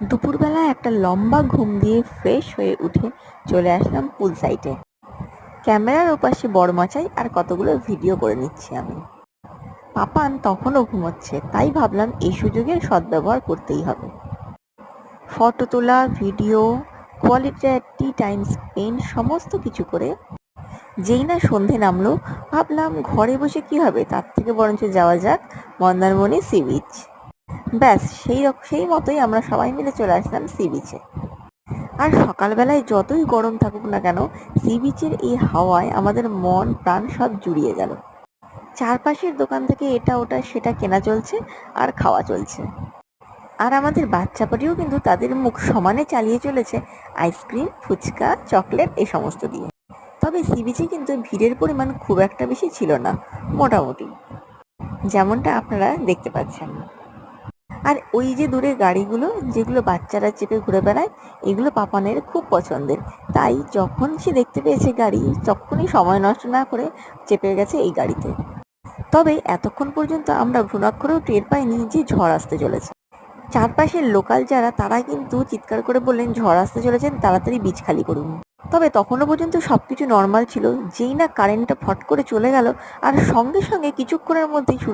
দুপুরবেলা একটা লম্বা ঘুম দিয়ে ফ্রেশ হয়ে উঠে চলে আসলাম পুল সাইডে। ক্যামেরার ওপাশে বড়মাচাই আর কতগুলো ভিডিও করে নিচ্ছি আমি। পাপান তখনও ঘুমোচ্ছে, তাই ভাবলাম এই সুযোগের সদ্ব্যবহার করতেই হবে। ফটো তোলা, ভিডিও, কোয়ালিটি টাইম স্পেন্ড সমস্ত কিছু করে যেই না সন্ধে নামলো, ভাবলাম ঘরে বসে কি হবে, তার থেকে বরঞ্চ যাওয়া যাক মন্দারমণি সি বিচ। ব্যাস সেই মতোই আমরা সবাই মিলে চলে আসলাম সি বিচে। আর সকালবেলায় যতই গরম থাকুক না কেন, সি বিচের এই হাওয়ায় আমাদের মন প্রাণ সব জুড়িয়ে গেল। চারপাশের দোকান থেকে এটা ওটা সেটা কেনা চলছে আর খাওয়া চলছে। আর আমাদের বাচ্চা পাটিও কিন্তু তাদের মুখ সমানে চালিয়ে চলেছে আইসক্রিম, ফুচকা, চকলেট এই সমস্ত দিয়ে। তবে সি বিচে কিন্তু ভিড়ের পরিমাণ খুব একটা বেশি ছিল না, মোটামুটি যেমনটা আপনারা দেখতে পাচ্ছেন। আর ওই যে দূরে গাড়িগুলো যেগুলো বাচ্চারা চেপে ঘুরে বেড়ায়, এগুলো পাপানের খুব পছন্দের। তাই যখন সে দেখতে পেয়েছে গাড়ি, তখনই সময় নষ্ট না করে চেপে গেছে এই গাড়িতে। তবে এতক্ষণ পর্যন্ত আমরা ভ্রূণাক্ষরেও টের পাইনি যে ঝড় আসতে চলেছে। চারপাশের লোকাল যারা, তারা কিন্তু চিৎকার করে বললেন ঝড় আসতে চলেছেন, তাড়াতাড়ি বীজ খালি করুন। তবে তখনও পর্যন্ত সবকিছু নর্মাল ছিল, যেই না কারেন্টটা ফট করে চলে গেল, আর সঙ্গে সঙ্গে কিছুক্ষণের মধ্যেই শুরু